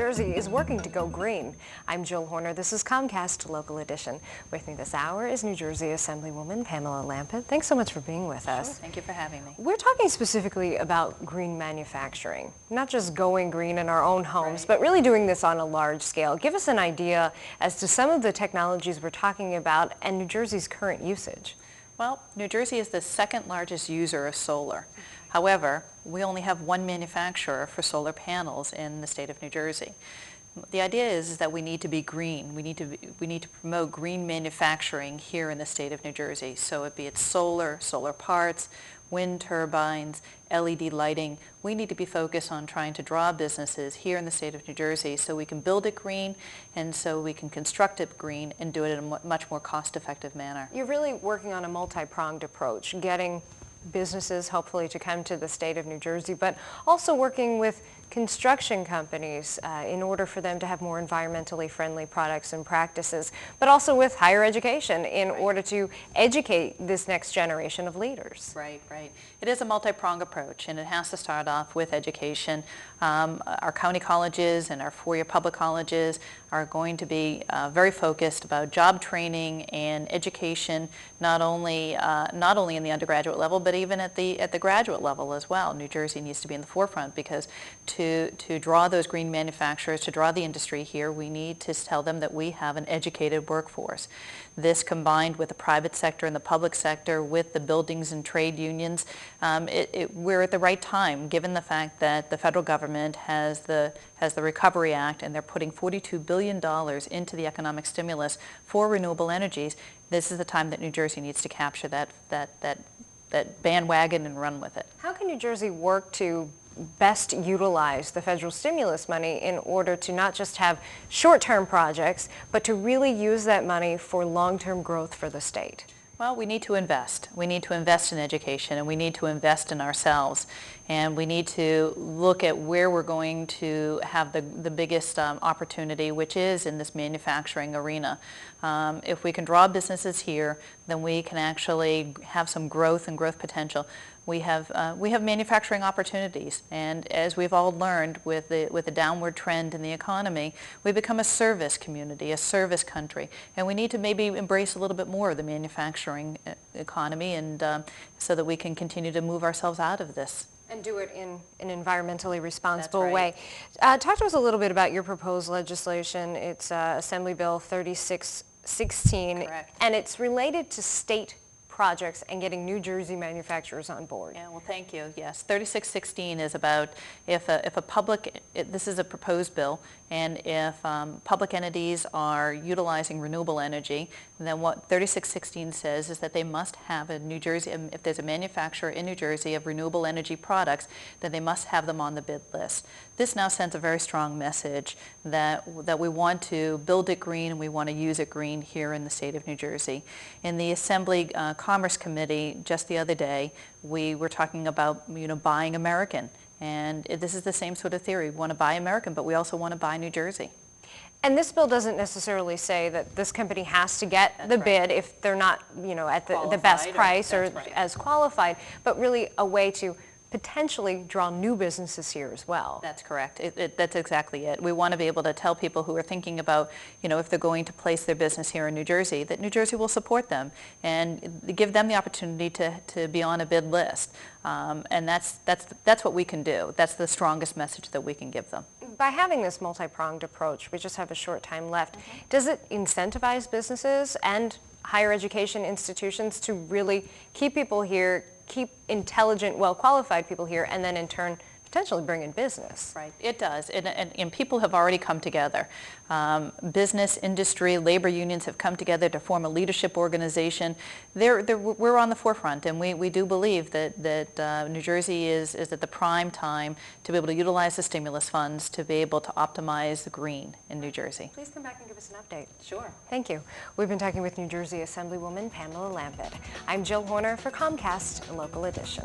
Jersey is working to go green. I'm Jill Horner. This is Comcast Local Edition. With me this hour is New Jersey Assemblywoman Pam Lampitt. Thanks so much for being with us. Sure. Thank you for having me. We're talking specifically about green manufacturing, not just going green in our own homes, but really doing this on a large scale. Give us an idea as to some of the technologies we're talking about and New Jersey's current usage. Well, New Jersey is the second largest user of solar. However, we only have one manufacturer for solar panels in the state of New Jersey. The idea is that we need to be green. We need to promote green manufacturing here in the state of New Jersey. So be it solar parts, wind turbines, LED lighting. We need to be focused on trying to draw businesses here in the state of New Jersey so we can build it green and so we can construct it green and do it in a much more cost-effective manner. You're really working on a multi-pronged approach, getting businesses hopefully to come to the state of New Jersey, but also working with construction companies in order for them to have more environmentally friendly products and practices, but also with higher education in order to educate this next generation of leaders. Right. It is a multi-pronged approach, and it has to start off with education. Our county colleges and our four-year public colleges are going to be very focused about job training and education, not only in the undergraduate level, but even at the graduate level as well. New Jersey needs to be in the forefront because to draw those green manufacturers, to draw the industry here, we need to tell them that we have an educated workforce. This combined with the private sector and the public sector, with the buildings and trade unions, we're at the right time, given the fact that the federal government has the Recovery Act and they're putting $42 billion into the economic stimulus for renewable energies. This is the time that New Jersey needs to capture that bandwagon and run with it. How can New Jersey work to best utilize the federal stimulus money in order to not just have short-term projects, but to really use that money for long-term growth for the state? Well, we need to invest. We need to invest in education, and we need to invest in ourselves. And we need to look at where we're going to have the biggest opportunity, which is in this manufacturing arena. If we can draw businesses here, then we can actually have some growth and growth potential. We have manufacturing opportunities, and as we've all learned with the downward trend in the economy, we've become a service community, a service country, and we need to maybe embrace a little bit more of the manufacturing economy, and so that we can continue to move ourselves out of this. And do it in an environmentally responsible That's right. way. Talk to us a little bit about your proposed legislation. It's Assembly Bill 3616, Correct. and it's related to state projects and getting New Jersey manufacturers on board. Yeah, well, thank you. Yes, 3616 is about if a public, this is a proposed bill, and if public entities are utilizing renewable energy, then what 3616 says is that they must have a New Jersey, if there's a manufacturer in New Jersey of renewable energy products, then they must have them on the bid list. This now sends a very strong message that we want to build it green and we want to use it green here in the state of New Jersey. In the Assembly Commerce Committee just the other day, we were talking about buying American, and this is the same sort of theory. We want to buy American, but we also want to buy New Jersey. And this bill doesn't necessarily say that this company has to get That's the right. bid if they're not, at the best price or right. as qualified, but really a way to potentially draw new businesses here as well. That's correct. That's exactly it. We want to be able to tell people who are thinking about, if they're going to place their business here in New Jersey, that New Jersey will support them and give them the opportunity to be on a bid list. And that's what we can do. That's the strongest message that we can give them. By having this multi-pronged approach, we just have a short time left, does it incentivize businesses and higher education institutions to really keep people here, keep intelligent, well-qualified people here, and then in turn potentially bring in business? Right, it does, and people have already come together. Business, industry, labor unions have come together to form a leadership organization. We're on the forefront, and we do believe that New Jersey is at the prime time to be able to utilize the stimulus funds to be able to optimize the green in New Jersey. Please come back and give us an update. Sure. Thank you. We've been talking with New Jersey Assemblywoman Pam Lampitt. I'm Jill Horner for Comcast Local Edition.